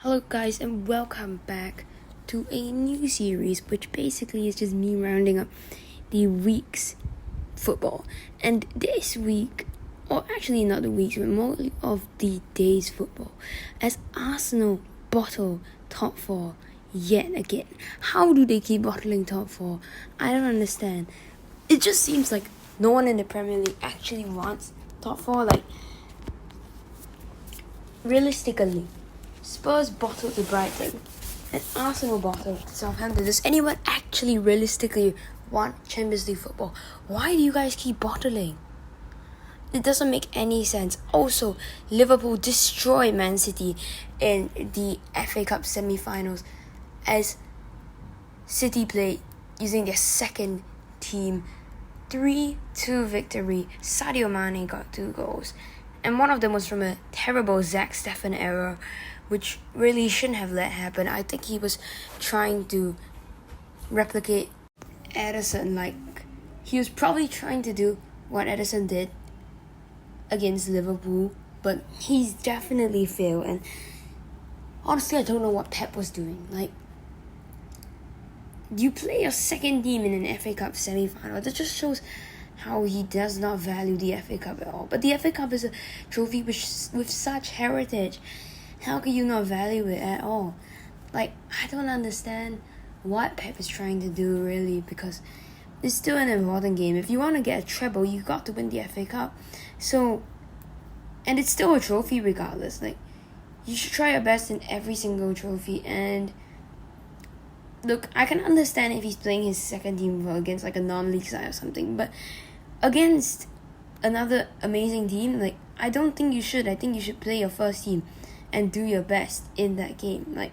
Hello, guys, and welcome back to a new series, which basically is just me rounding up the week's football. And this week, or actually not the week's, but more of the day's football, as Arsenal bottle top four yet again. How do they keep bottling top four? I don't understand. It just seems like no one in the Premier League actually wants top four. Like, realistically, Spurs bottled to Brighton and Arsenal bottled to Southampton. Does anyone actually realistically want Champions League football? Why do you guys keep bottling? It doesn't make any sense. Also, Liverpool destroyed Man City in the FA Cup semi-finals as City played using their second team. 3-2 victory. Sadio Mane got 2 goals. And one of them was from a terrible Zach Steffen error, which really shouldn't have let happen. I think he was trying to replicate Ederson. Like, he was probably trying to do what Ederson did against Liverpool, but he's definitely failed. And honestly, I don't know what Pep was doing. Like, you play your second team in an FA Cup semi-final. That just shows how he does not value the FA Cup at all. But the FA Cup is a trophy with such heritage. How can you not value it at all? Like, I don't understand what Pep is trying to do, really, because it's still an important game. If you want to get a treble, you got to win the FA Cup. So, and it's still a trophy regardless. Like, you should try your best in every single trophy. And look, I can understand if he's playing his second team against like a non-league side or something, but against another amazing team, like, I don't think you should. I think you should play your first team and do your best in that game. Like,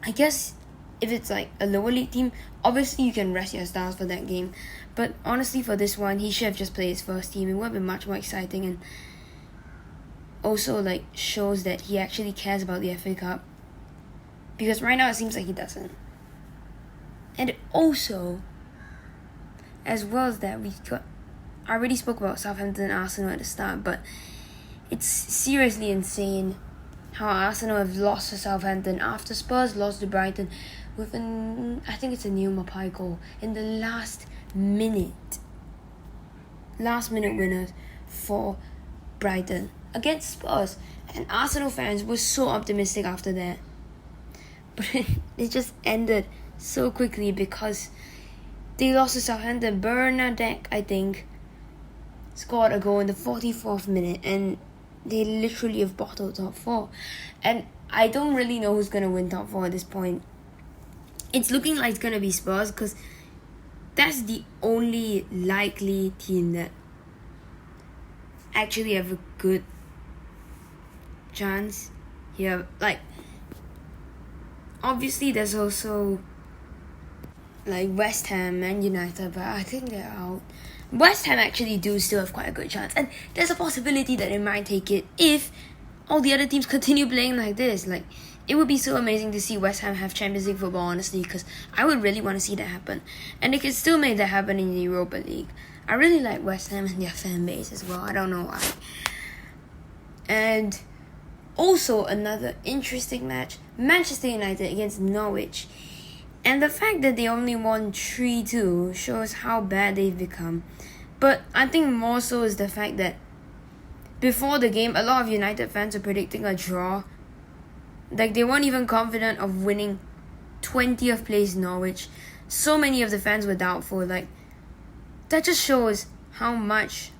I guess if it's like a lower league team, obviously you can rest your stars for that game. But honestly, for this one, he should have just played his first team. It would have been much more exciting, and also like shows that he actually cares about the FA Cup. Because right now it seems like he doesn't. And also, as well as that, I already spoke about Southampton and Arsenal at the start, but it's seriously insane how Arsenal have lost to Southampton after Spurs lost to Brighton with I think it's a new Mapai goal in the last minute. Last minute winners for Brighton against Spurs. And Arsenal fans were so optimistic after that. But it just ended so quickly because they lost to Southampton. Bernadette, I think, scored a goal in the 44th minute, and they literally have bottled top 4. And I don't really know who's going to win top 4 at this point. It's looking like it's going to be Spurs, because that's the only likely team that actually have a good chance here. Like, obviously there's also like West Ham and United, but I think they're out. West Ham actually do still have quite a good chance, and there's a possibility that they might take it if all the other teams continue playing like this. Like, it would be so amazing to see West Ham have Champions League football, honestly, because I would really want to see that happen. And they could still make that happen in the Europa League. I really like West Ham and their fan base as well. I don't know why. And also another interesting match, Manchester United against Norwich. And the fact that they only won 3-2 shows how bad they've become. But I think more so is the fact that before the game, a lot of United fans were predicting a draw. Like, they weren't even confident of winning 20th place Norwich. So many of the fans were doubtful. Like, that just shows how much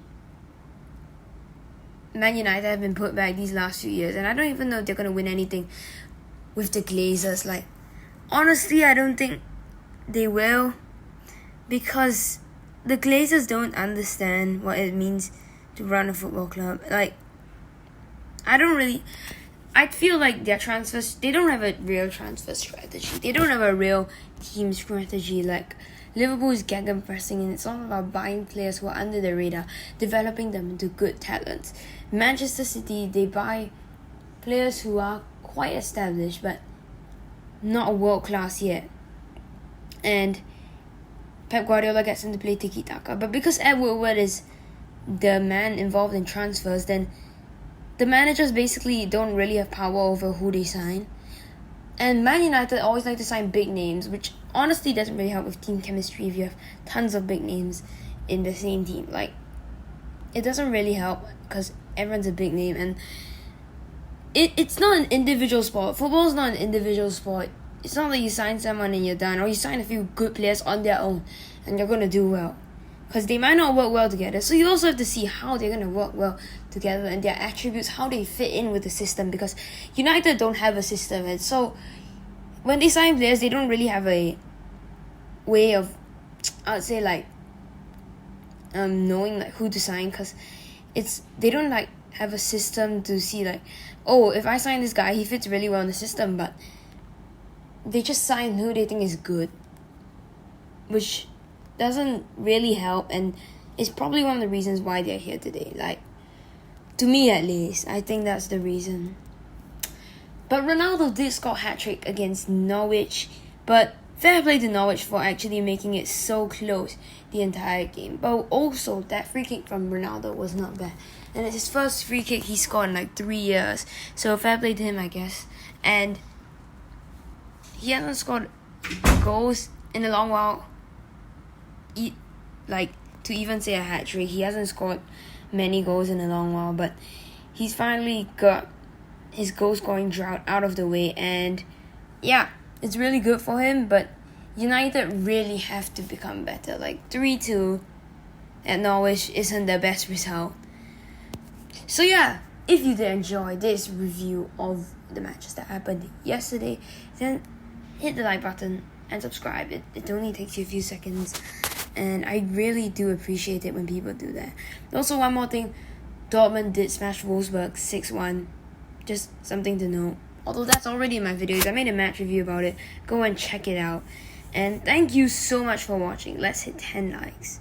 Man United have been put back these last few years. And I don't even know if they're going to win anything with the Glazers. Like, honestly, I don't think they will, because the Glazers don't understand what it means to run a football club. Like, I feel like their transfers, they don't have a real transfer strategy. They don't have a real team strategy. Like, Liverpool's gegenpressing, and it's all about buying players who are under the radar, developing them into good talents. Manchester City, they buy players who are quite established, but not world class yet. And Pep Guardiola gets them to play tiki-taka. But because Ed Woodward is the man involved in transfers, then the managers basically don't really have power over who they sign. And Man United always like to sign big names, which honestly doesn't really help with team chemistry if you have tons of big names in the same team. Like, it doesn't really help because everyone's a big name, and it's not an individual sport. Football is not an individual sport. It's not like you sign someone and you're done, or you sign a few good players on their own and you're going to do well. Because they might not work well together. So you also have to see how they're going to work well together and their attributes, how they fit in with the system. Because United don't have a system. And so when they sign players, they don't really have a way of, I would say, like, knowing like who to sign. Because they don't like have a system to see like, oh, if I sign this guy, he fits really well in the system. But they just sign who they think is good, which doesn't really help, and it's probably one of the reasons why they're here today. Like, to me at least, I think that's the reason. But Ronaldo did score a hat-trick against Norwich, but fair play to Norwich for actually making it so close the entire game. But also, that free kick from Ronaldo was not bad, and it's his first free kick he scored in like 3 years, so fair play to him, I guess. And he hasn't scored goals in a long while. To even say a hat-trick, he hasn't scored many goals in a long while, but he's finally got his goal-scoring drought out of the way, and yeah, it's really good for him. But United really have to become better. Like, 3-2 at Norwich isn't the best result. So yeah, if you did enjoy this review of the matches that happened yesterday, then hit the like button and subscribe. It only takes you a few seconds, and I really do appreciate it when people do that. Also, one more thing, Dortmund did smash Wolfsburg 6-1. Just something to know. Although that's already in my videos. I made a match review about it. Go and check it out. And thank you so much for watching. Let's hit 10 likes.